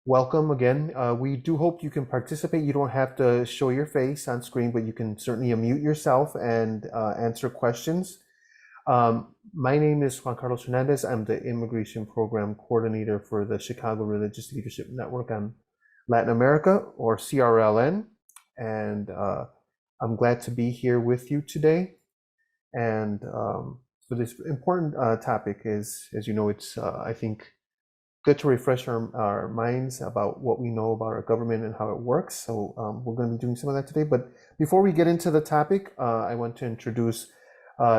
welcome again. We do hope you can participate. You don't have to show your face on screen, but you can certainly unmute yourself and answer questions. My name is Juan Carlos Hernandez. I'm the Immigration Program Coordinator for the Chicago Religious Leadership Network on Latin America, or CRLN. And I'm glad to be here with you today. And for this important topic is, as you know, it's, I think, good to refresh our minds about what we know about our government and how it works. So we're going to be doing some of that today. But before we get into the topic, I want to introduce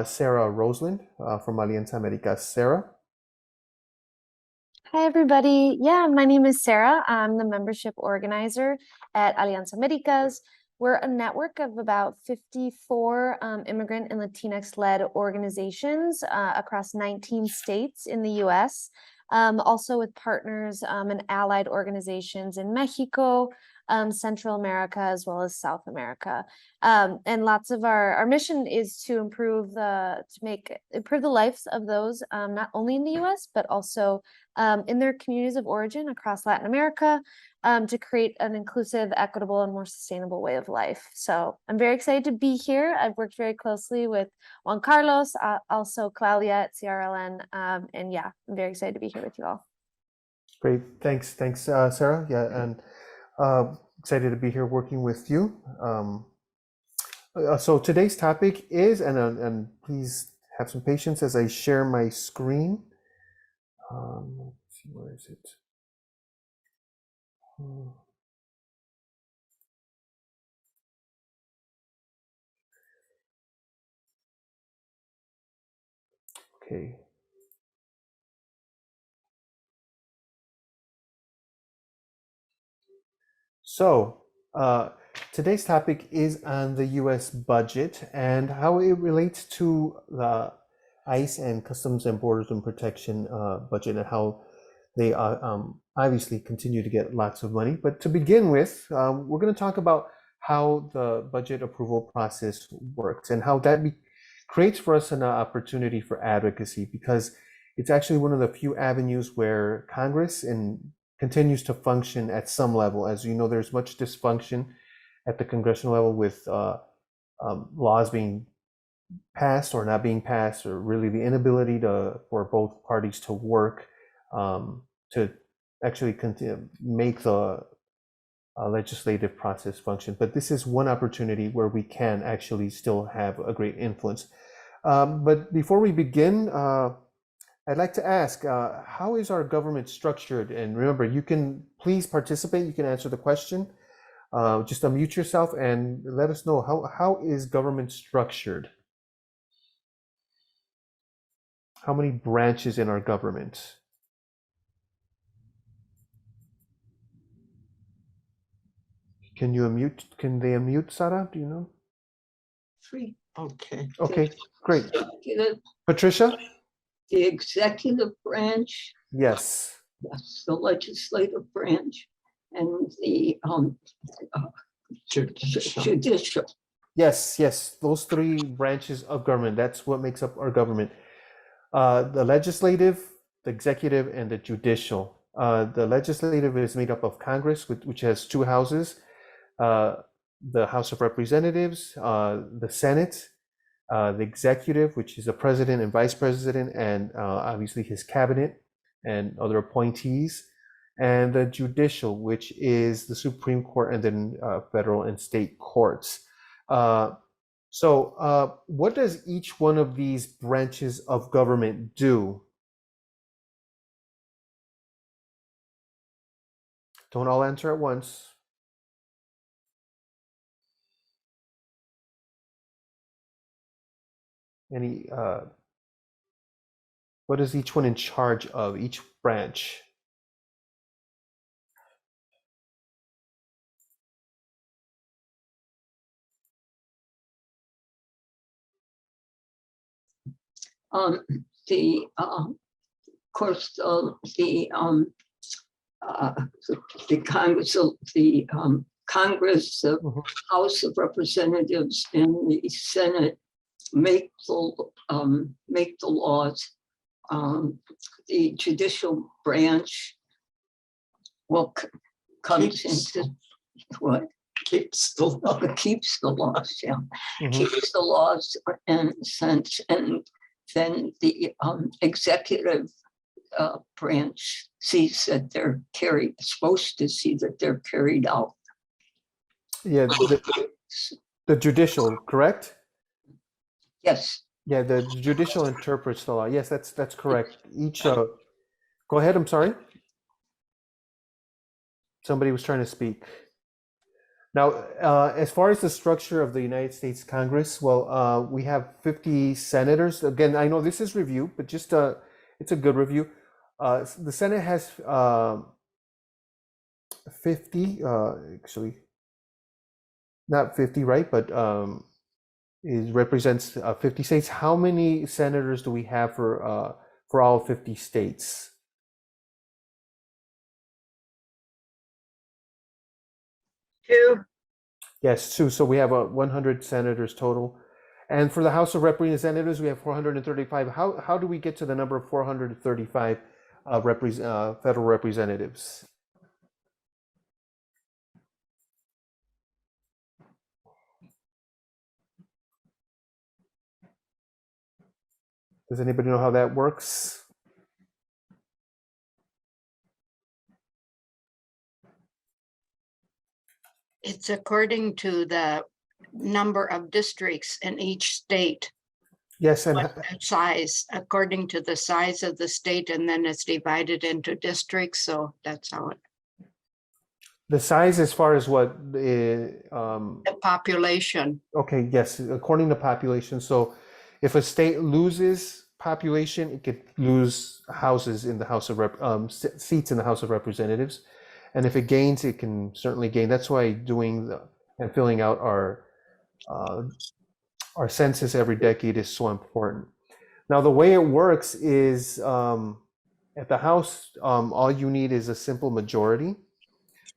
Sarah Roseland from Alianza Amerricas. Sarah? Hi, everybody. Yeah, my name is Sarah. I'm the membership organizer at Alianza Amerricas. We're a network of about 54 immigrant and Latinx-led organizations across 19 states in the U.S., also with partners and allied organizations in Mexico, Central America, as well as South America. And lots of our mission is to improve the lives of those not only in the US, but also in their communities of origin across Latin America, to create an inclusive, equitable, and more sustainable way of life. So I'm very excited to be here. I've worked very closely with Juan Carlos, also Claudia at CRLN, and yeah, I'm very excited to be here with you all. Great, thanks, Sarah. Yeah, and excited to be here working with you. So today's topic is, and please have some patience as I share my screen. Let's see, where is it? Okay. So today's topic is on the U.S. budget and how it relates to the ICE and Customs and Borders and Protection budget, and how they obviously continue to get lots of money. But to begin with, we're going to talk about how the budget approval process works and how that creates for us an opportunity for advocacy, because it's actually one of the few avenues where Congress continues to function at some level. As you know, there's much dysfunction at the congressional level with laws being passed or not being passed, or really the inability for both parties to work to actually make the legislative process function. But this is one opportunity where we can actually still have a great influence. But before we begin, I'd like to ask, how is our government structured? And remember, you can please participate. You can answer the question. Just unmute yourself and let us know how is government structured? How many branches in our government? Can you unmute? Can they unmute, Sarah? Do you know? 3. Okay. Okay, great. Executive, Patricia? the executive branch, Yes. that's the legislative branch, and the judicial. Yes, those 3 branches of government. That's what makes up our government. The legislative, the executive, and the judicial. The legislative is made up of Congress, which has 2 houses. The House of Representatives, the Senate, the executive, which is the president and vice president, and obviously his cabinet and other appointees, and the judicial, which is the Supreme Court and then federal and state courts. So what does each one of these branches of government do? Don't all answer at once. What is each one in charge of, each branch? Of course, the Congress, the Congress, the House of Representatives, and the Senate make the laws. The judicial branch well, comes Keeps. into what? Keeps the law. Keeps the laws, yeah. Mhm. Keeps the laws in a sense, and then the executive branch sees that they're supposed to see that they're carried out. Yeah, the judicial, correct? Yes, Yeah, the judicial interprets the law. Yes, that's correct. Each go ahead, I'm sorry. Somebody was trying to speak. Now, as far as the structure of the United States Congress, well, we have 50 senators. Again, I know this is review, but just it's a good review. The Senate has 50, actually, not 50, right? But it represents 50 states. How many senators do we have for all 50 states? two. Yes, two. So we have 100 senators total. And for the House of Representatives, we have 435. How do we get to the number of 435 federal representatives? Does anybody know how that works? It's according to the number of districts in each state, Yes, and what the size, according to the size of the state, and then it's divided into districts, so that's how it, the size as far as what? the population. Okay, yes, according to population. So if a state loses population, it could lose houses in the House of seats in the House of Representatives. And if it gains, it can certainly gain. That's why doing and filling out our census every decade is so important. Now, the way it works is at the House, all you need is a simple majority.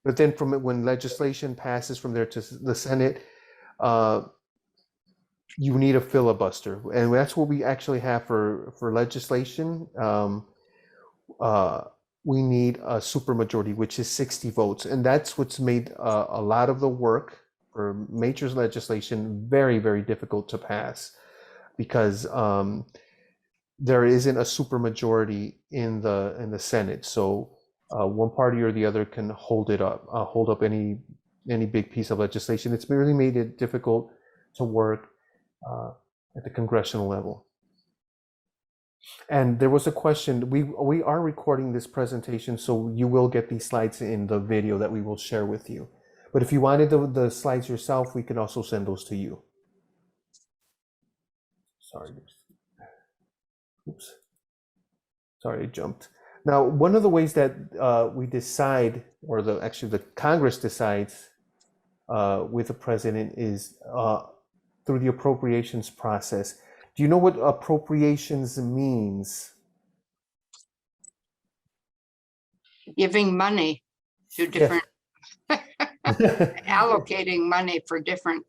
But then from it, when legislation passes from there to the Senate, you need a filibuster, and that's what we actually have for legislation. We need a supermajority, which is 60 votes, and that's what's made a lot of the work for major legislation very, very difficult to pass, because there isn't a supermajority in the Senate. So one party or the other can hold up any big piece of legislation. It's really made it difficult to work at the congressional level. And there was a question. We are recording this presentation, so you will get these slides in the video that we will share with you. But if you wanted the slides yourself, we can also send those to you. Sorry. Oops. Sorry, I jumped. Now, one of the ways that we decide, or actually the Congress decides with the president, is through the appropriations process. Do you know what appropriations means? Giving money to different, allocating money for different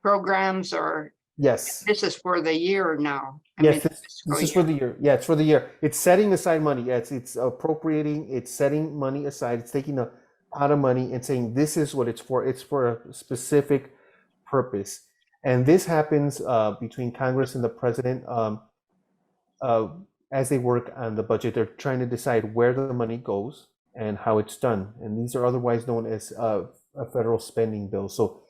programs, or Yes. this is for the year now. Yes, this is for the year. Yeah, it's for the year. It's setting aside money. Yeah, it's appropriating, it's setting money aside. It's taking a pot of money and saying this is what it's for. It's for a specific purpose. And this happens between Congress and the president as they work on the budget. They're trying to decide where the money goes and how it's done. And these are otherwise known as a federal spending bill. So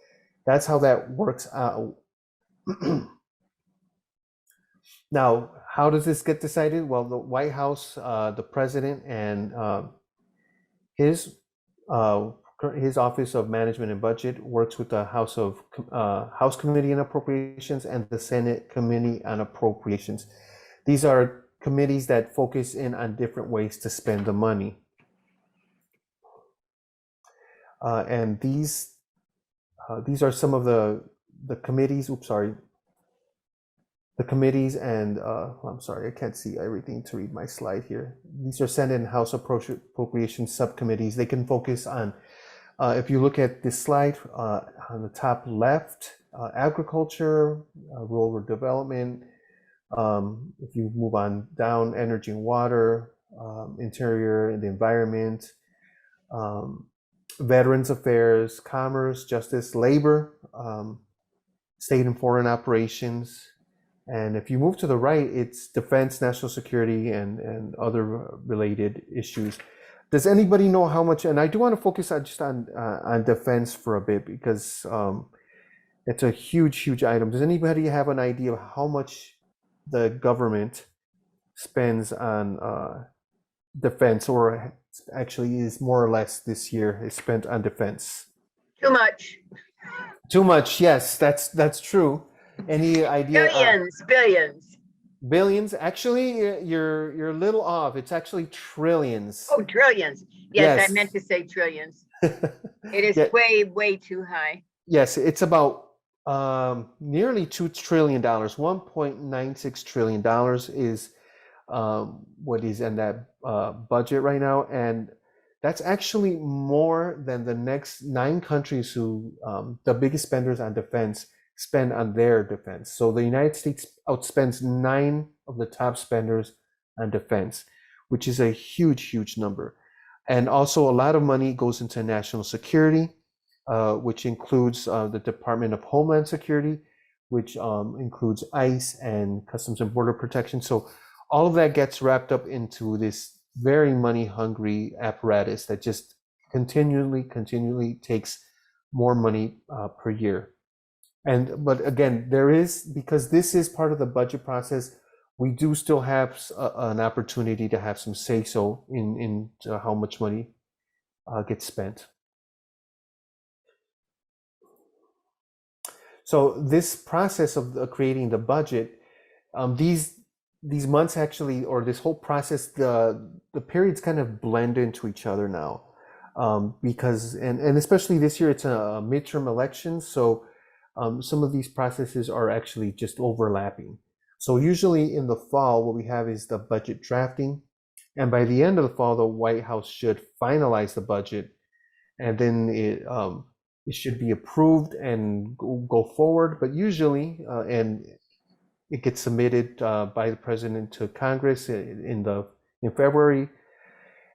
that's how that works out. Now, how does this get decided? Well, the White House, the president, and his Office of Management and Budget works with the House Committee on Appropriations and the Senate Committee on Appropriations. These are committees that focus in on different ways to spend the money. And these are some of the committees. Oops, sorry. The committees and I'm sorry, I can't see everything to read my slide here. These are Senate and House Appropriations subcommittees. They can focus on, if you look at this slide on the top left, agriculture, rural development. If you move on down, energy and water, interior and the environment, Veterans Affairs, Commerce, Justice, Labor, State and Foreign Operations. And if you move to the right, it's Defense, National Security, and other related issues. Does anybody know how much? And I do want to focus on defense for a bit because it's a huge item. Does anybody have an idea of how much the government spends on defense, or actually is more or less this year is spent on defense? Too much. Too much, yes, that's true. Any idea? Billions. Billions? Actually, you're a little off. It's actually trillions. Oh, trillions. Yes, Yes. I meant to say trillions. It is Yeah. way too high. Yes, it's about nearly $2 trillion. $1.96 trillion is what is in that budget right now, and that's actually more than the next 9 countries who the biggest spenders on defense spend on their defense. So the United States outspends 9 of the top spenders on defense, which is a huge number. And also a lot of money goes into national security, which includes the Department of Homeland Security, which includes ICE and Customs and Border Protection. So all of that gets wrapped up into this very money-hungry apparatus that just continually takes more money per year. But again, because this is part of the budget process, we do still have an opportunity to have some say-so in how much money gets spent. So this process of creating the budget, these months actually, or this whole process, the periods kind of blend into each other now, because and especially this year it's a midterm election, so some of these processes are actually just overlapping. So usually in the fall, what we have is the budget drafting, and by the end of the fall, the White House should finalize the budget, and then it should be approved and go forward. But usually, and it gets submitted by the president to Congress in February.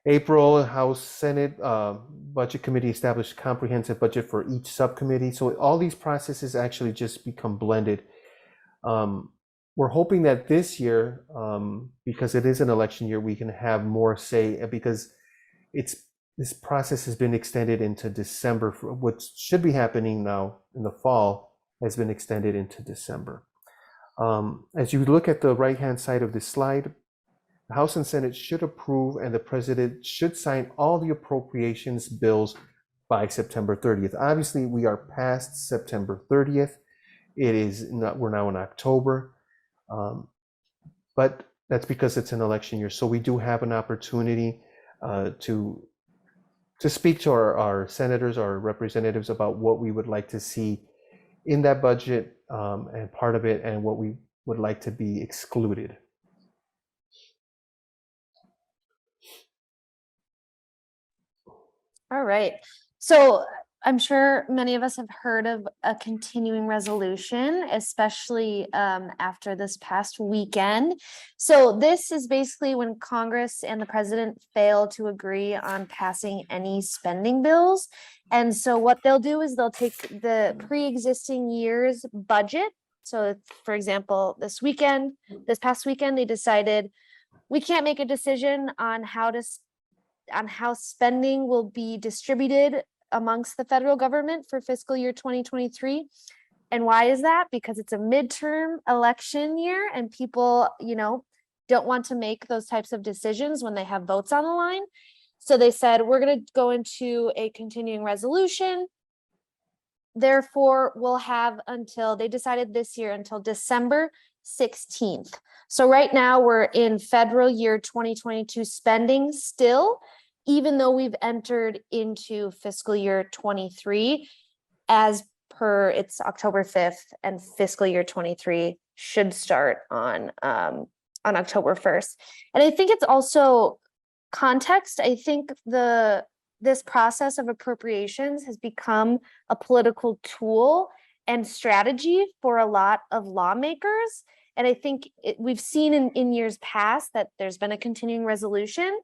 April, House, Senate, Budget Committee established comprehensive budget for each subcommittee. So all these processes actually just become blended. We're hoping that this year, because it is an election year, we can have more say, because this process has been extended into December. What should be happening now in the fall has been extended into December. As you look at the right-hand side of this slide, the House and Senate should approve, and the president should sign all the appropriations bills by September 30th. Obviously, we are past September 30th. We're now in October, but that's because it's an election year. So we do have an opportunity to speak to our senators, our representatives, about what we would like to see in that budget, and part of it, and what we would like to be excluded. All right. So I'm sure many of us have heard of a continuing resolution, especially after this past weekend. So this is basically when Congress and the president fail to agree on passing any spending bills. And so what they'll do is they'll take the pre-existing year's budget. So for example, this past weekend, they decided we can't make a decision on how spending will be distributed amongst the federal government for fiscal year 2023. And why is that? Because it's a midterm election year, and people, don't want to make those types of decisions when they have votes on the line. So they said, we're going to go into a continuing resolution. Therefore, we'll have they decided this year until December 16th. So right now we're in federal year 2022 spending still, even though we've entered into fiscal year 23, as per it's October 5th, and fiscal year 23 should start on October 1st. And I think it's also context. I think this process of appropriations has become a political tool and strategy for a lot of lawmakers. And I think we've seen in years past that there's been a continuing resolution,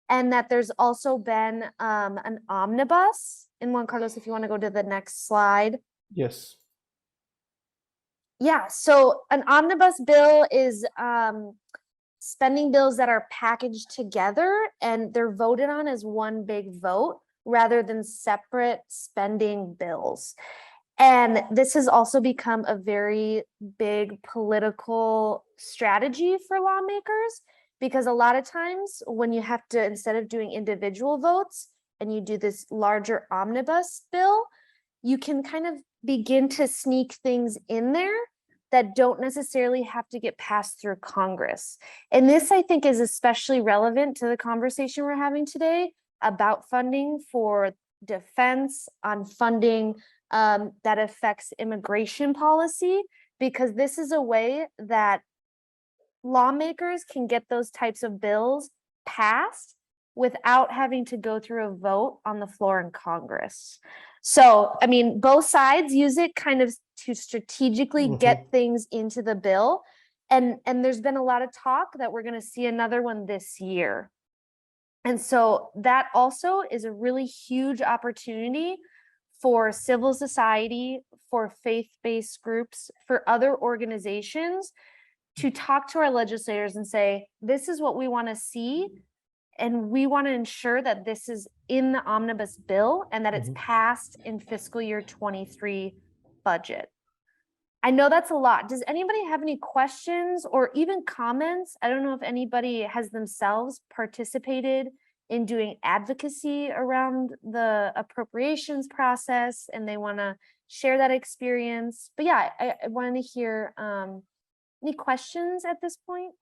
and that there's also been an omnibus. And Juan Carlos, if you want to go to the next slide. Yes. Yeah, so an omnibus bill is spending bills that are packaged together and they're voted on as one big vote rather than separate spending bills. And this has also become a very big political strategy for lawmakers, because a lot of times when you have to, instead of doing individual votes and you do this larger omnibus bill, you can kind of begin to sneak things in there that don't necessarily have to get passed through Congress. And this, I think, is especially relevant to the conversation we're having today about funding for defense, on funding that affects immigration policy, because this is a way that lawmakers can get those types of bills passed without having to go through a vote on the floor in Congress. So, I mean, both sides use it kind of to strategically get things into the bill. And there's been a lot of talk that we're going to see another one this year. And so that also is a really huge opportunity for civil society, for faith-based groups, for other organizations to talk to our legislators and say, this is what we want to see. And we want to ensure that this is in the omnibus bill and that it's passed in fiscal year 23 budget. I know that's a lot. Does anybody have any questions or even comments? I don't know if anybody has themselves participated in doing advocacy around the appropriations process and they want to share that experience. But yeah, I wanted to hear any questions at this point?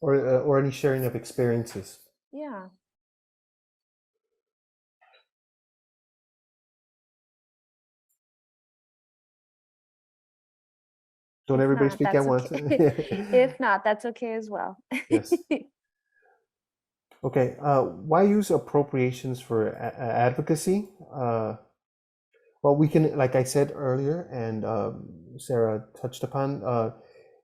Or any sharing of experiences. Yeah. Don't If everybody not, speak at that's once. okay. If not, that's okay as well. Yes. Okay. Why use appropriations for advocacy? Well, we can, like I said earlier, and Sarah touched upon,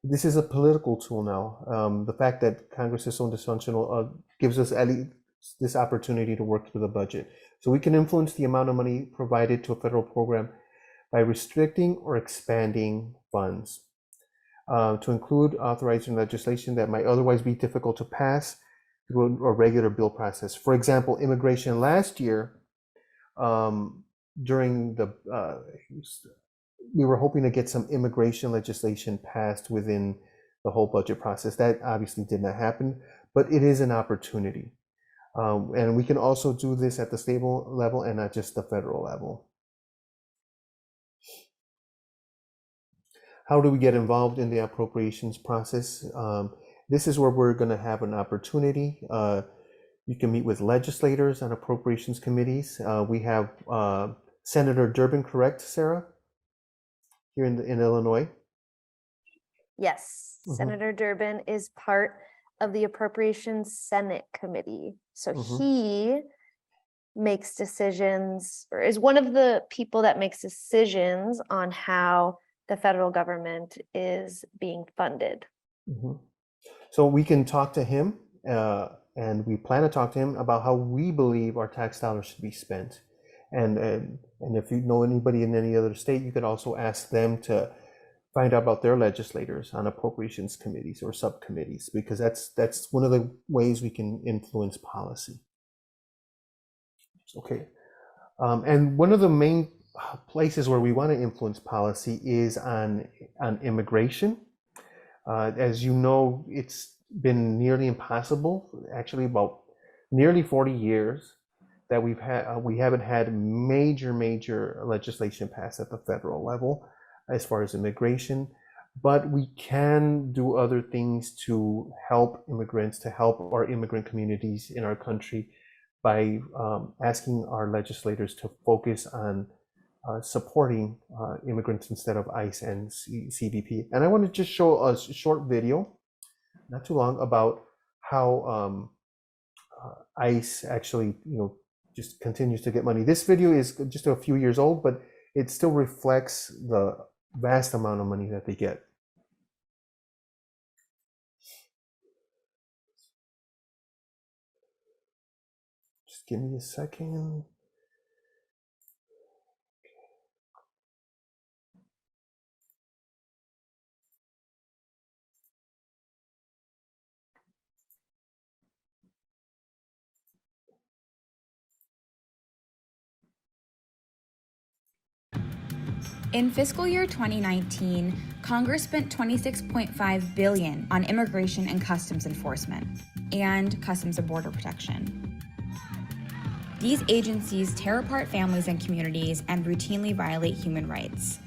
this is a political tool now. The fact that Congress is so dysfunctional gives us at least this opportunity to work through the budget. So we can influence the amount of money provided to a federal program by restricting or expanding funds to include authorizing legislation that might otherwise be difficult to pass through a regular bill process. For example, immigration last year, during the we were hoping to get some immigration legislation passed within the whole budget process. That obviously did not happen, but it is an opportunity. And we can also do this at the state level and not just the federal level. How do we get involved in the appropriations process? This is where we're going to have an opportunity. You can meet with legislators on appropriations committees. We have Senator Durbin, correct, Sarah? Here in Illinois? Yes, Senator Durbin is part of the Appropriations Senate Committee. So he makes decisions, or is one of the people that makes decisions on how the federal government is being funded. So we can talk to him, and we plan to talk to him about how we believe our tax dollars should be spent. And if you know anybody in any other state, you could also ask them to find out about their legislators on appropriations committees or subcommittees, because that's one of the ways we can influence policy. Okay. And one of the main places where we want to influence policy is on immigration. As you know, it's been nearly impossible, actually about nearly 40 years, that we haven't had major legislation passed at the federal level as far as immigration, but we can do other things to help immigrants, to help our immigrant communities in our country by asking our legislators to focus on supporting immigrants instead of ICE and CBP. And I want to just show a short video, not too long, about how ICE actually, just continues to get money. This video is just a few years old, but it still reflects the vast amount of money that they get. Just give me a second. In fiscal year 2019, Congress spent $26.5 billion on immigration and customs enforcement and Customs and Border Protection. These agencies tear apart families and communities and routinely violate human rights.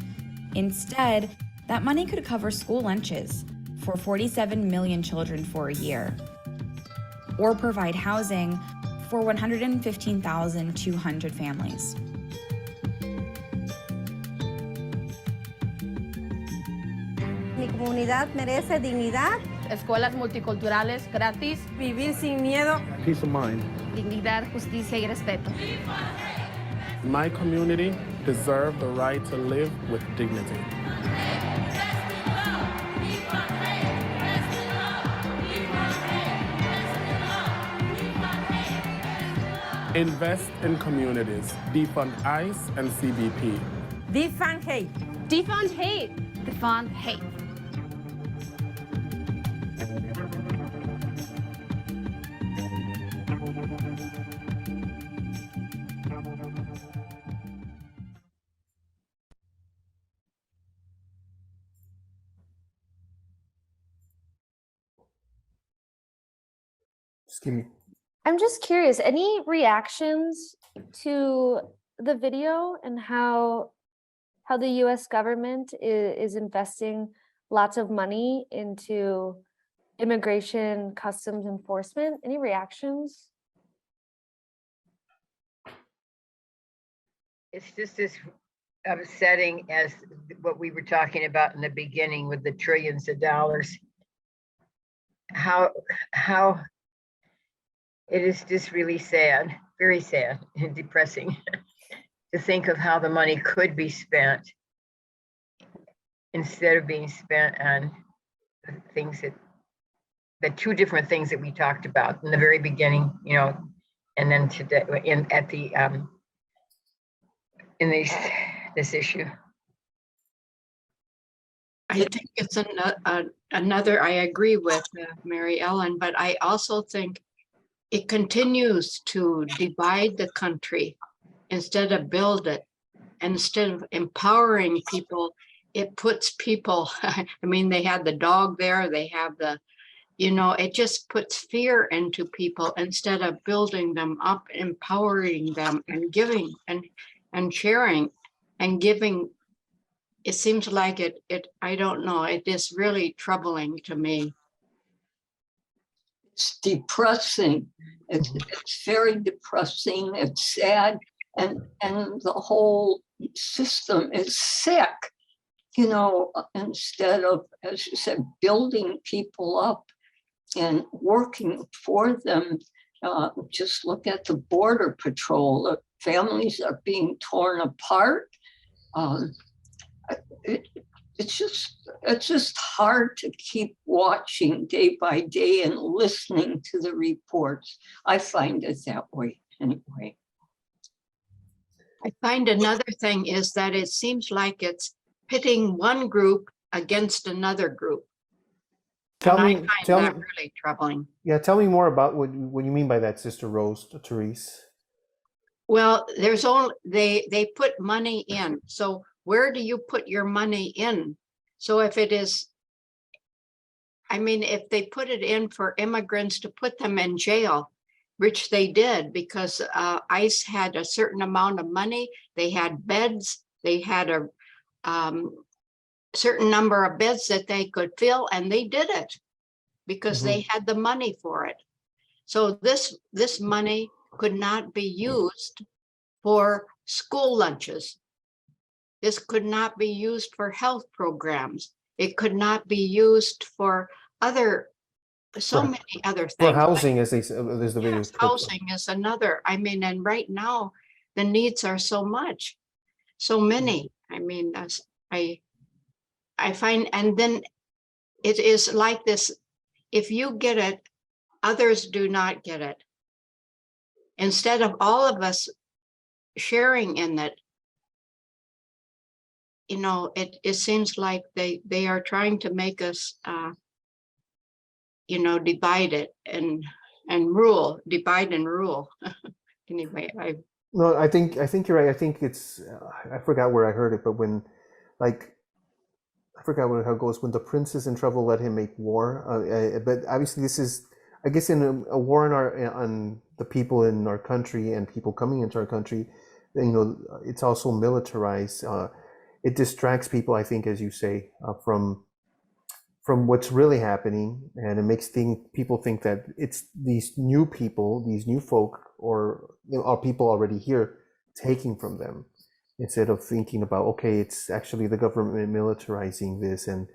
Instead, that money could cover school lunches for 47 million children for a year, or provide housing for 115,200 families. Mi comunidad merece dignidad, escuelas multiculturales gratis, vivir sin miedo, peace of mind. dignidad, justicia y respeto. My community deserves the right to live with dignity. Invest in communities. Defund ICE and CBP. defund hate. Defund hate. Defund hate. Just give me. I'm just curious, any reactions to the video and how the US government is investing lots of money into immigration customs enforcement? Any reactions? It's just as upsetting as what we were talking about in the beginning with the trillions of dollars. How it is just really sad, very sad and depressing to think of how the money could be spent instead of being spent on things that the two different things that we talked about in the very beginning, you know, and then today in this issue. I think it's another, I agree with Mary Ellen, but I also think it continues to divide the country instead of build it. Instead of empowering people, it puts people, I mean, they had the dog there, they have the, you know, it just puts fear into people instead of building them up, empowering them and giving and sharing and giving. It seems like it, I don't know, it is really troubling to me. It's depressing. It's very depressing. It's sad. And the whole system is sick. You know, instead of, as you said, building people up and working for them, just look at the Border Patrol. Families are being torn apart. It's just hard to keep watching day by day and listening to the reports. I find it that way anyway. I find another thing is that it seems like it's pitting one group against another group. Tell And me, I find tell that me, really troubling. yeah, tell me more about what you mean by that, Sister Rose, Therese. Well, there's only, they put money in. So where do you put your money in? So if it is, I mean, if they put it in for immigrants to put them in jail, which they did because ICE had a certain amount of money, they had beds, they had a certain number of beds that they could fill, and they did it because they had the money for it. So this money could not be used for school lunches. This could not be used for health programs. It could not be used for other, many other things. For housing, as they there's the video. Yes, housing is another. I mean, and right now the needs are so much, so many. I mean, I find, and then it is like this, if you get it, others do not get it. instead of all of us sharing in it, you know, it seems like they are trying to make us, you know, divide it and rule, divide and rule. Anyway, No, I think you're right. I think it's I forgot where I heard it, but when like I forgot how it goes. When the prince is in trouble, let him make war. But obviously, this is, I guess, in a war on the people in our country and people coming into our country. You know, it's also militarized. It distracts people, I think, as you say, from what's really happening, and it makes people think that it's these new people, these new folk, or are people already here taking from them, instead of thinking about, okay, it's actually the government militarizing this and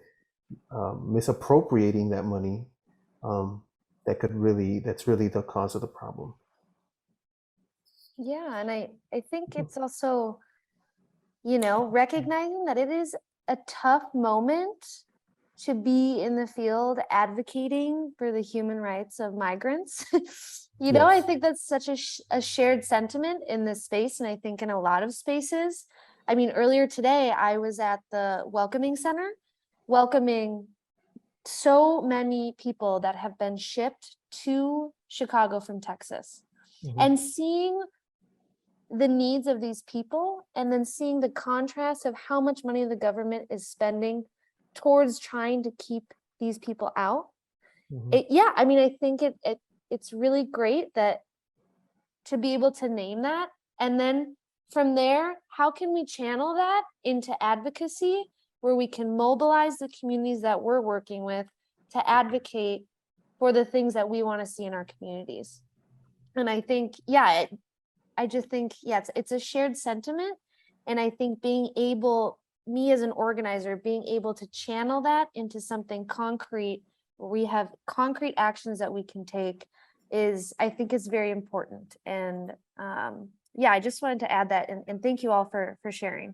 misappropriating that money. That's really the cause of the problem. Yeah, and I think it's also, you know, recognizing that it is a tough moment to be in the field advocating for the human rights of migrants. You know, I Yes. think that's such a shared sentiment in this space, and I think in a lot of spaces. I mean, earlier today, I was at the Welcoming Center, welcoming so many people that have been shipped to Chicago from Texas, and seeing the needs of these people, and then seeing the contrast of how much money the government is spending towards trying to keep these people out. Yeah, I mean, I think it's really great that to be able to name that, and then from there, how can we channel that into advocacy, where we can mobilize the communities that we're working with to advocate for the things that we want to see in our communities. And I think, yeah, I just think, yeah, it's a shared sentiment. And I think being able, me as an organizer, being able to channel that into something concrete, where we have concrete actions that we can take, I think is very important. And yeah, I just wanted to add that, and thank you all for sharing.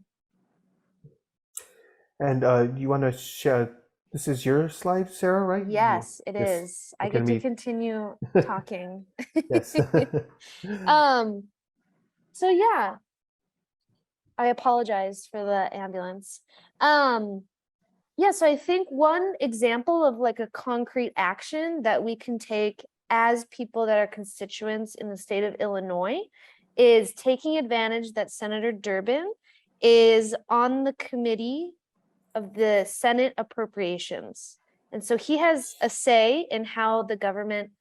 And you want to share? This is your slide, Sarah, right? Yes, it Yes. is. I Okay, get to continue talking. Yes. So yeah, I apologize for the ambulance. Yeah, so I think one example of like a concrete action that we can take as people that are constituents in the state of Illinois is taking advantage that Senator Durbin is on the committee of the Senate Appropriations. And so he has a say in how the government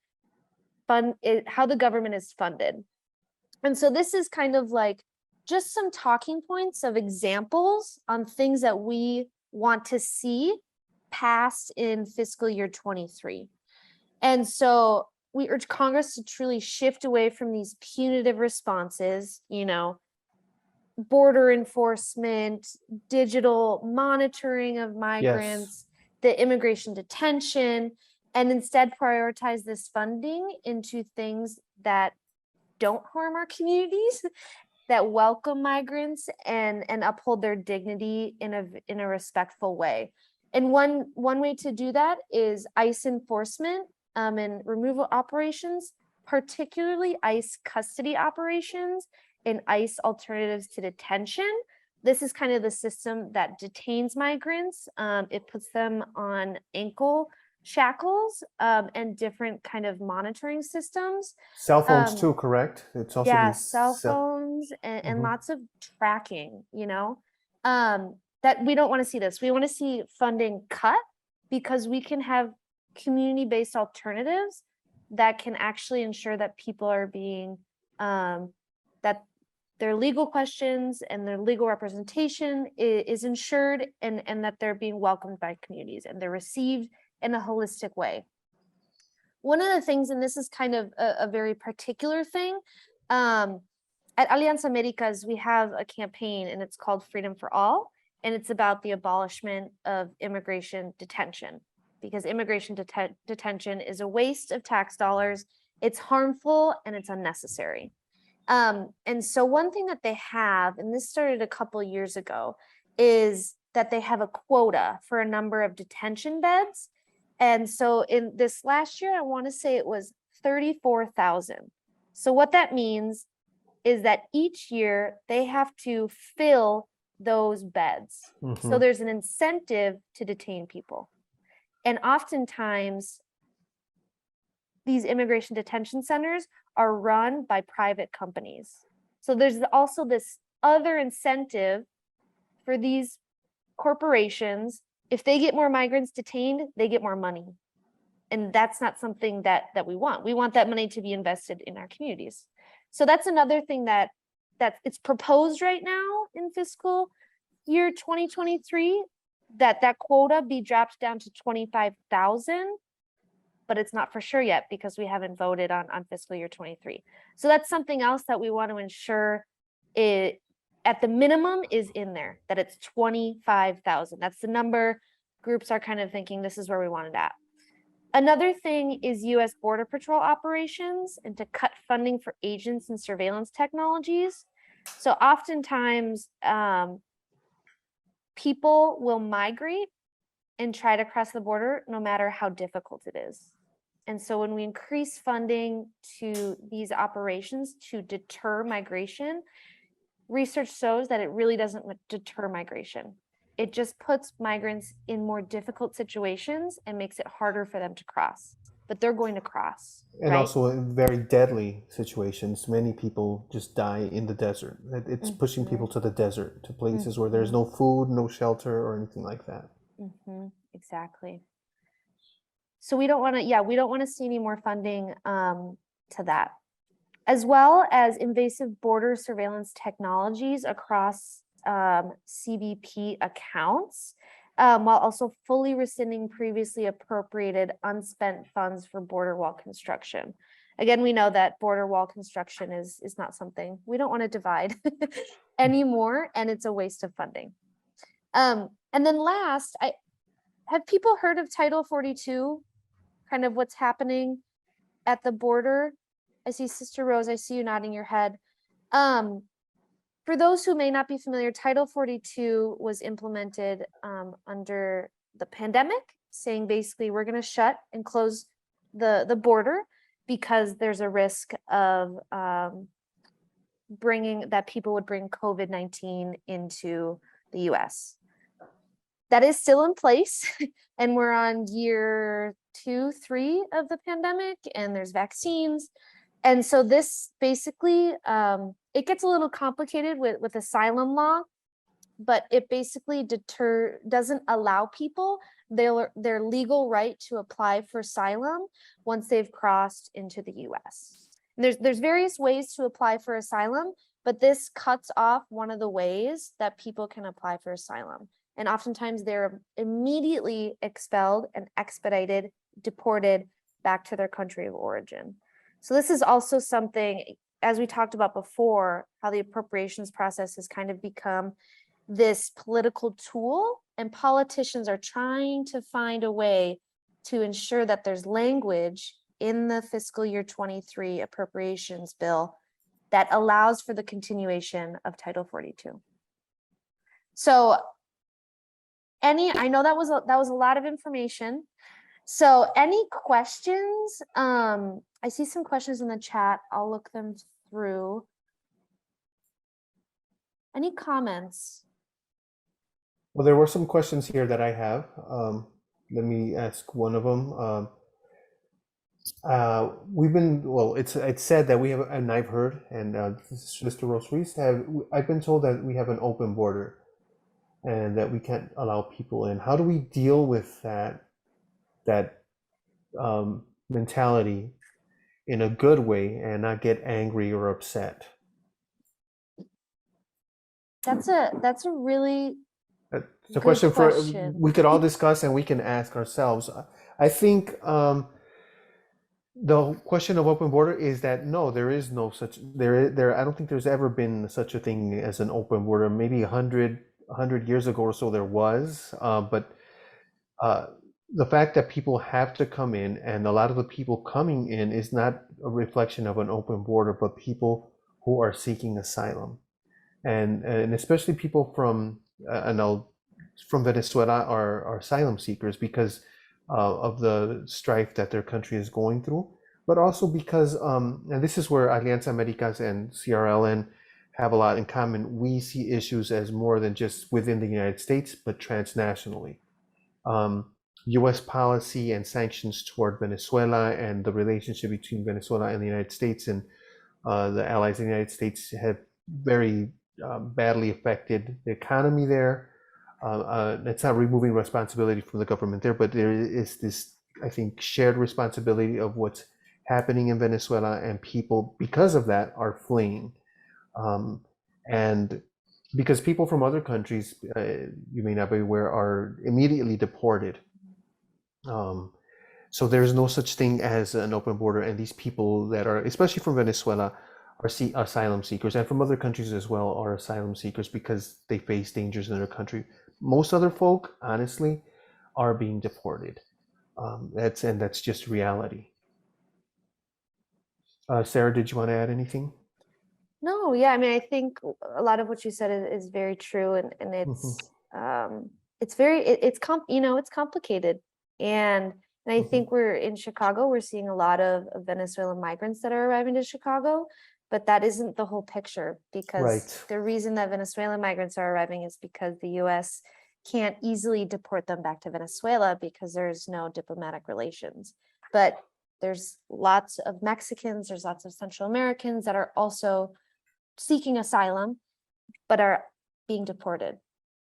is funded. And so this is kind of like just some talking points of examples on things that we want to see passed in fiscal year 23. And so we urge Congress to truly shift away from these punitive responses, you know, border enforcement, digital monitoring of migrants, the immigration detention, and instead prioritize this funding into things that don't harm our communities, that welcome migrants and uphold their dignity in a respectful way. And one way to do that is ICE enforcement and removal operations, particularly ICE custody operations and ICE alternatives to detention. This is kind of the system that detains migrants. It puts them on ankle shackles and different kind of monitoring systems. Cell phones too, correct? It's also Yeah, these cell phones and lots of tracking, you know, that we don't want to see this. We want to see funding cut, because we can have community-based alternatives that can actually ensure that people are being, that their legal questions and their legal representation is ensured, and that they're being welcomed by communities and they're received in a holistic way. One of the things, and this is kind of a very particular thing, at Alianza Amerricas, we have a campaign and it's called Freedom for All. And it's about the abolishment of immigration detention, because immigration detention is a waste of tax dollars. It's harmful and it's unnecessary. And so one thing that they have, and this started a couple of years ago, is that they have a quota for a number of detention beds. And so in this last year, I want to say it was 34,000. So what that means is that each year they have to fill those beds. So Mhm. there's an incentive to detain people. And oftentimes, these immigration detention centers are run by private companies. So there's also this other incentive for these corporations. If they get more migrants detained, they get more money. And that's not something that we want. We want that money to be invested in our communities. So that's another thing that it's proposed right now in fiscal year 2023, that quota be dropped down to 25,000, but it's not for sure yet because we haven't voted on fiscal year 23. So that's something else that we want to ensure it at the minimum is in there, that it's 25,000. That's the number groups are kind of thinking this is where we want it at. Another thing is US Border Patrol operations and to cut funding for agents and surveillance technologies. So oftentimes people will migrate and try to cross the border no matter how difficult it is. And so when we increase funding to these operations to deter migration, research shows that it really doesn't deter migration. It just puts migrants in more difficult situations and makes it harder for them to cross. But they're going to cross. And right? also in very deadly situations, many people just die in the desert. It's pushing people to the desert, to places where there's no food, no shelter, or anything like that. Exactly. So we don't want to, we don't want to see any more funding to that, as well as invasive border surveillance technologies across CBP accounts, while also fully rescinding previously appropriated unspent funds for border wall construction. Again, we know that border wall construction is not something we don't want to divide anymore, and it's a waste of funding. And then last, have people heard of Title 42? Kind of what's happening at the border? I see Sister Rose, I see you nodding your head. For those who may not be familiar, Title 42 was implemented under the pandemic, saying basically we're going to shut and close the border because there's a risk of that people would bring COVID-19 into the US. That is still in place, and we're on year 2, 3 of the pandemic, and there's vaccines. And so this basically, it gets a little complicated with asylum law, but it basically doesn't allow people their legal right to apply for asylum once they've crossed into the US. And there's various ways to apply for asylum, but this cuts off one of the ways that people can apply for asylum. And oftentimes they're immediately expelled and expedited, deported back to their country of origin. So this is also something, as we talked about before, how the appropriations process has kind of become this political tool, and politicians are trying to find a way to ensure that there's language in the fiscal year 23 appropriations bill that allows for the continuation of Title 42. So I know that was a lot of information. So any questions? I see some questions in the chat. I'll look them through. Any comments? Well, there were some questions here that I have. Let me ask one of them. It's said that we have, and I've heard, and Mr. Rose Ruiz, I've been told that we have an open border and that we can't allow people in. How do we deal with that mentality in a good way and not get angry or upset? That's a really It's a good question question. we could all discuss and we can ask ourselves. I think the question of open border is that no, there is no such I don't think there's ever been such a thing as an open border. Maybe 100 years ago or so there was, but the fact that people have to come in, and a lot of the people coming in is not a reflection of an open border, but people who are seeking asylum, and especially people from Venezuela are asylum seekers because of the strife that their country is going through. but also because, and this is where Alianza Amerricas and CRLN have a lot in common. We see issues as more than just within the United States, but transnationally. US policy and sanctions toward Venezuela and the relationship between Venezuela and the United States and the allies in the United States have very badly affected the economy there. It's not removing responsibility from the government there, but there is this, I think, shared responsibility of what's happening in Venezuela, and people, because of that, are fleeing. And because people from other countries, you may not be aware, are immediately deported. So there's no such thing as an open border, and these people that are, especially from Venezuela, are asylum seekers, and from other countries as well, are asylum seekers because they face dangers in their country. Most other folk, honestly, are being deported. That's just reality. Sarah, did you want to add anything? No, yeah, I mean, I think a lot of what you said is very true, and it's very it's complicated, and I think we're in Chicago, we're seeing a lot of Venezuelan migrants that are arriving to Chicago, but that isn't the whole picture, because Right. the reason that Venezuelan migrants are arriving is because the US can't easily deport them back to Venezuela because there's no diplomatic relations. But there's lots of Mexicans, there's lots of Central Americans that are also seeking asylum, but are being deported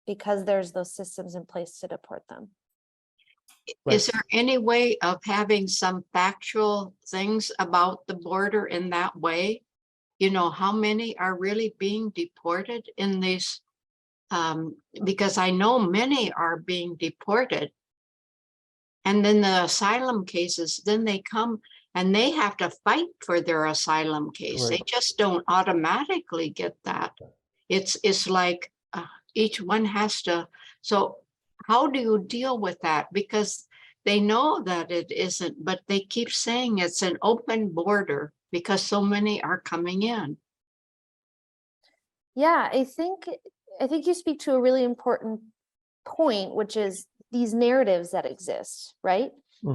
because there's those systems in place to deport them. Right. Is there any way of having some factual things about the border in that way? You know, how many are really being deported in these? Because I know many are being deported. And then the asylum cases, then they come and they have to fight for their asylum case. They Right. just don't automatically get that. It's like each one has to. So how do you deal with that? Because they know that it isn't, but they keep saying it's an open border because so many are coming in. Yeah, I think you speak to a really important point, which is these narratives that exist, right?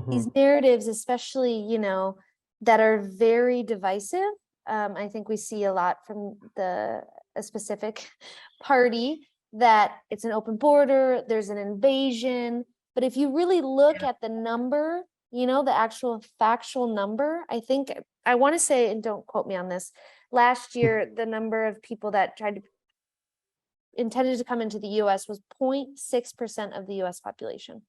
These narratives, especially, that are very divisive. I think we see a lot from a specific party that it's an open border, there's an invasion. But if you really look at the number, the actual factual number, I want to say, and don't quote me on this, last year, the number of people that intended to come into the US was 0.6% of the US population.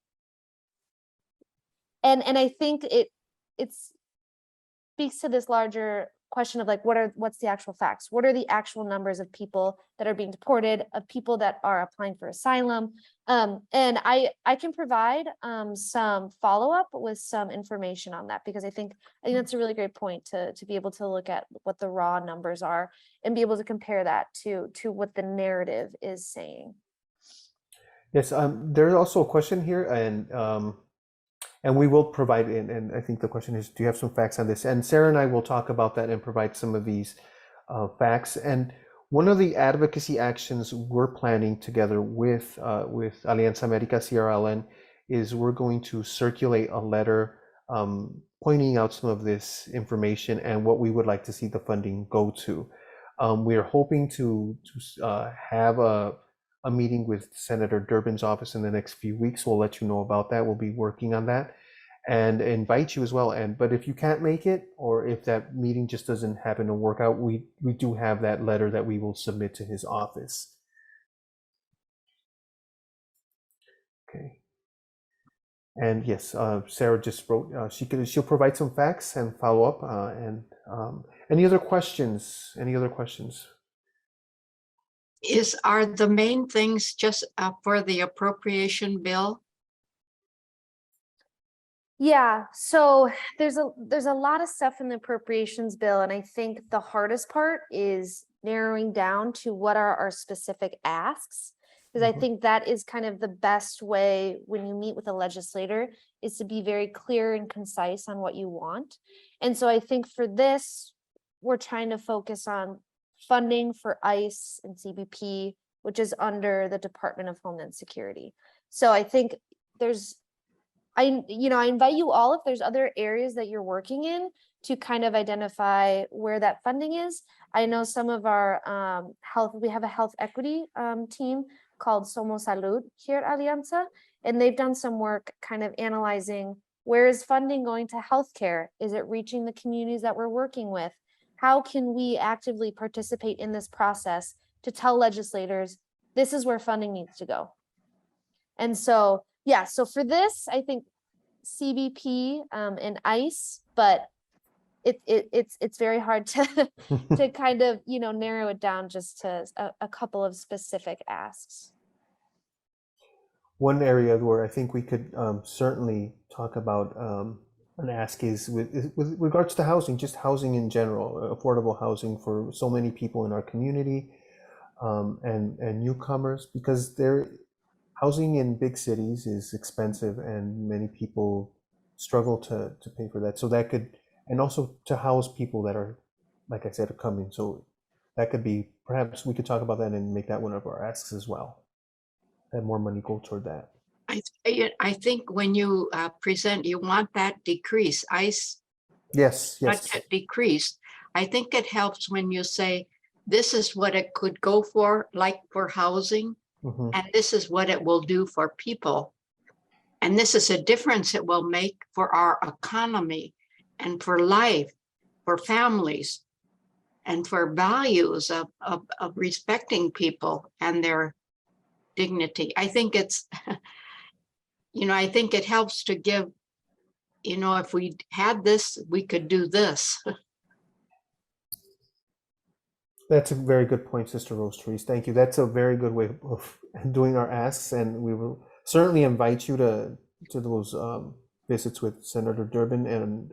And I think it speaks to this larger question of like, what's the actual facts? What are the actual numbers of people that are being deported, of people that are applying for asylum? And I can provide some follow-up with some information on that, because I think that's a really great point to be able to look at what the raw numbers are and be able to compare that to what the narrative is saying. Yes, there's also a question here, and we will provide, and I think the question is, do you have some facts on this? And Sarah and I will talk about that and provide some of these facts. And one of the advocacy actions we're planning together with Alianza Amerricas CRLN is we're going to circulate a letter pointing out some of this information and what we would like to see the funding go to. We are hoping to have a meeting with Senator Durbin's office in the next few weeks. We'll let you know about that. We'll be working on that and invite you as well. But if you can't make it, or if that meeting just doesn't happen to work out, we do have that letter that we will submit to his office. Okay. And yes, Sarah just wrote, she'll provide some facts and follow up. And any other questions? Any other questions? Are the main things just for the appropriation bill? Yeah, so there's a lot of stuff in the appropriations bill, and I think the hardest part is narrowing down to what are our specific asks, because I think that is kind of the best way when you meet with a legislator, is to be very clear and concise on what you want. And so I think for this, we're trying to focus on funding for ICE and CBP, which is under the Department of Homeland Security. So I think I invite you all, if there's other areas that you're working in, to kind of identify where that funding is. I know some of our we have a health equity team called Somos Salud here at Alianza, and they've done some work kind of analyzing where is funding going to healthcare? Is it reaching the communities that we're working with? How can we actively participate in this process to tell legislators, this is where funding needs to go? And so, yeah, so for this, I think CBP and ICE, but it's very hard to to kind of, you know, narrow it down just to a couple of specific asks. One area where I think we could certainly talk about an ask is with regards to housing, just housing in general, affordable housing for so many people in our community, and newcomers, because housing in big cities is expensive and many people struggle to pay for that. So that could, and also to house people that are, like I said, are coming. So that could be, perhaps we could talk about that and make that one of our asks as well. Have more money go toward that. I think when you present, you want that decrease. Yes. Decreased. I think it helps when you say, this is what it could go for, like for housing, and this is what it will do for people. And this is a difference it will make for our economy and for life, for families, and for values of respecting people and their dignity. I think it's, you know, I think it helps to give, you know, if we had this, we could do this. That's a very good point, Sister Rose Therese. Thank you. That's a very good way of doing our asks, and we will certainly invite you to those visits with Senator Durbin, and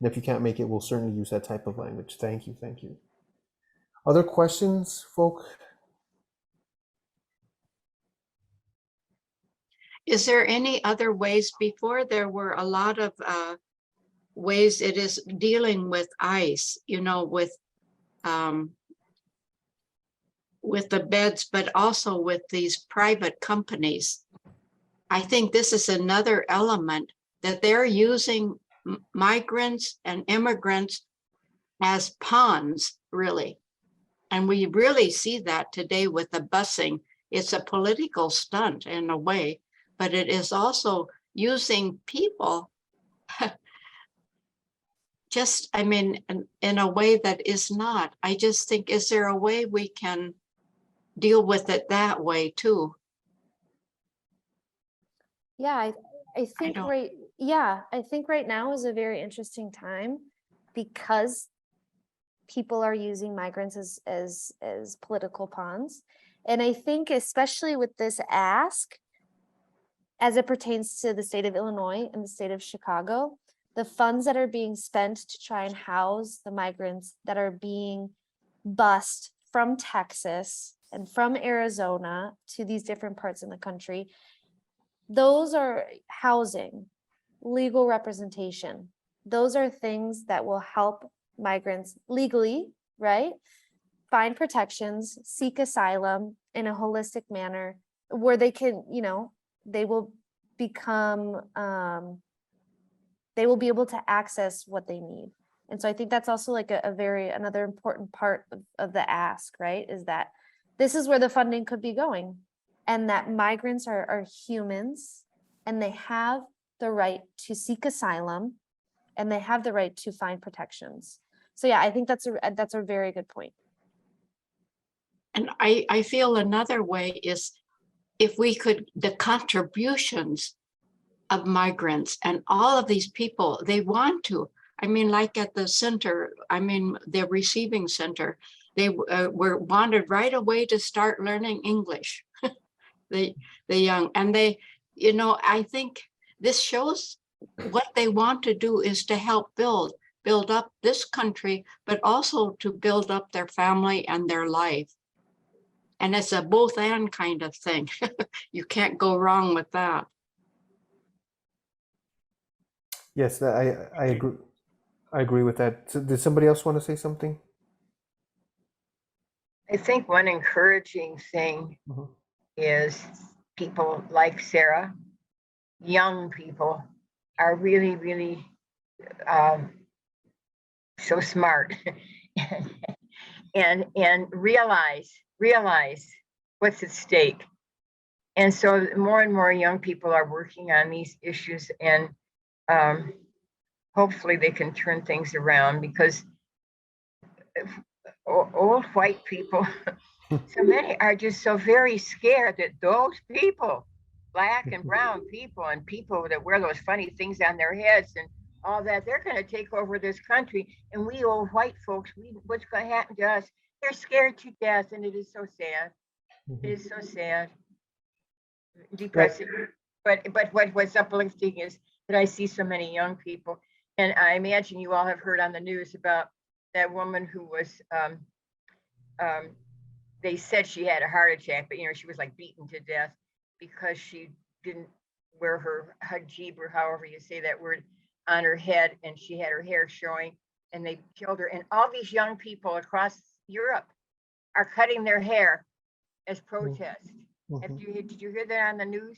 if you can't make it, we'll certainly use that type of language. Thank you. Thank you. Other questions, folk? Is there any other ways? Before there were a lot of ways it is dealing with ICE, you know, with the beds, but also with these private companies. I think this is another element that they're using migrants and immigrants as pawns, really. And we really see that today with the busing. It's a political stunt in a way, but it is also using people just, I mean, in a way that is not. I just think, is there a way we can deal with it that way too? Yeah, I think I think right now is a very interesting time because people are using migrants as political pawns. And I think especially with this ask, as it pertains to the state of Illinois and the state of Chicago, the funds that are being spent to try and house the migrants that are being bused from Texas and from Arizona to these different parts in the country, those are housing, legal representation. Those are things that will help migrants legally, right? Find protections, seek asylum in a holistic manner where they can, you know, they will become, they will be able to access what they need. And so I think that's also like another important part of the ask, right? Is that this is where the funding could be going, and that migrants are humans and they have the right to seek asylum and they have the right to find protections. So yeah, I think that's a very good point. And I feel another way is if we could, the contributions of migrants and all of these people, they want to, I mean, like at the center, I mean, the receiving center, they were wanted right away to start learning English, the young, and they, you know, I think this shows what they want to do is to help build up this country, but also to build up their family and their life. And it's a both and kind of thing. You can't go wrong with that. Yes, I agree. I agree with that. So did somebody else want to say something? I think one encouraging thing is people like Sarah, young people, are really, really so smart and realize what's at stake. And so more and more young people are working on these issues, and hopefully they can turn things around, because old white people, so many are just so very scared that those people, black and brown people, and people that wear those funny things on their heads and all that, they're going to take over this country. And we old white folks, what's going to happen to us? They're scared to death, and it is so sad. It is so sad, depressing. But what's uplifting is that I see so many young people, and I imagine you all have heard on the news about that woman who was they said she had a heart attack, but she was like beaten to death because she didn't wear her hijab, or however you say that word, on her head, and she had her hair showing, and they killed her. And all these young people across Europe are cutting their hair as protest. Did you hear that on the news?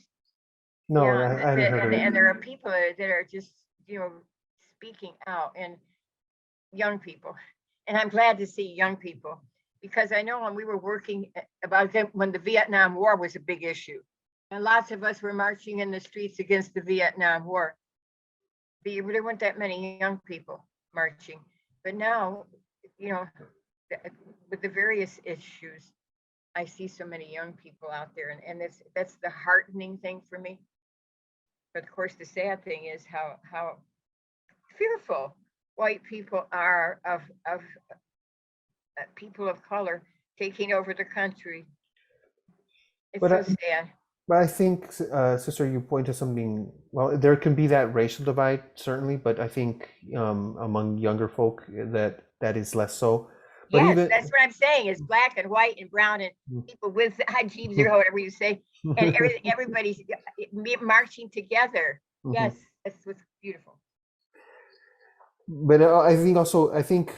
No, Yeah, I haven't heard of it. and there are people that are just speaking out, and young people. And I'm glad to see young people, because I know when we were working about when the Vietnam War was a big issue, and lots of us were marching in the streets against the Vietnam War. There weren't that many young people marching. But now, with the various issues, I see so many young people out there, and that's the heartening thing for me. But of course, the sad thing is how fearful white people are of people of color taking over the country. It's But so sad. But I think, sister, you point to something. Well, there can be that racial divide, certainly, but I think among younger folk that is less so. But Yes, that's what I'm saying. Is black and white and brown and people with hijabs or whatever you say, and everybody's marching together. Yes, that's what's beautiful. But I think also, I think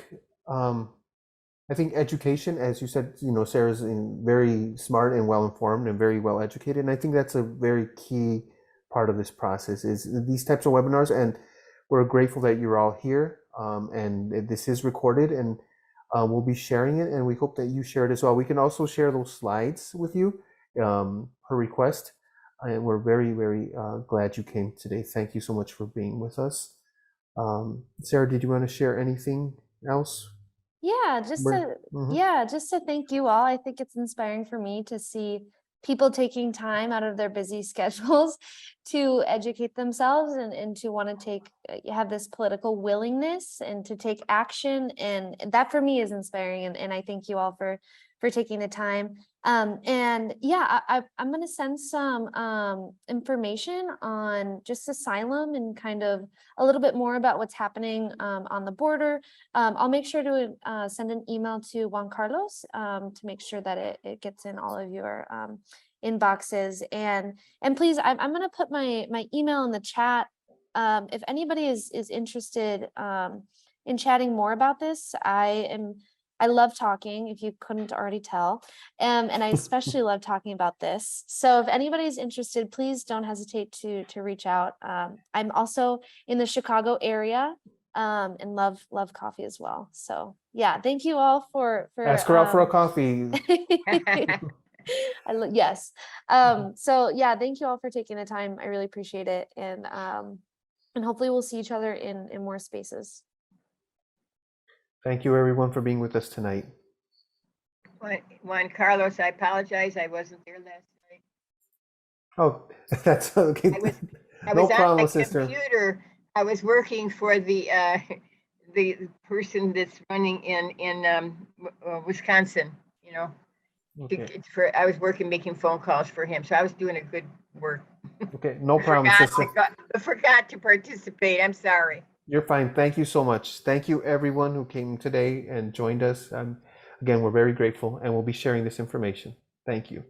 education, as you said, Sarah's very smart and well informed and very well educated, and I think that's a very key part of this process is these types of webinars. And we're grateful that you're all here, and this is recorded, and we'll be sharing it, and we hope that you share it as well. We can also share those slides with you, her request, and we're very, very glad you came today. Thank you so much for being with us. Sarah, did you want to share anything else? Yeah, just to thank you all. I think it's inspiring for me to see people taking time out of their busy schedules to educate themselves and to want to have this political willingness and to take action. And that for me is inspiring. And I thank you all for taking the time. And yeah, I'm going to send some information on just asylum and kind of a little bit more about what's happening on the border. I'll make sure to send an email to Juan Carlos to make sure that it gets in all of your inboxes. And please, I'm going to put my email in the chat. If anybody is interested in chatting more about this, I love talking, if you couldn't already tell, and I especially love talking about this. So if anybody's interested, please don't hesitate to reach out. I'm also in the Chicago area and love coffee as well. So yeah, thank you all for ask her out for a coffee. Yes. So yeah, thank you all for taking the time. I really appreciate it, and hopefully we'll see each other in more spaces. Thank you, everyone, for being with us tonight. Juan Carlos, I apologize. I wasn't there last night. Oh, that's okay. I No was problem, on my sister. computer. I was working for the person that's running in Wisconsin. Okay. I was working making phone calls for him, so I was doing a good work. Okay, no problem, sister. I forgot to participate. I'm sorry. You're fine. Thank you so much. Thank you, everyone who came today and joined us. Again, we're very grateful, and we'll be sharing this information. Thank you.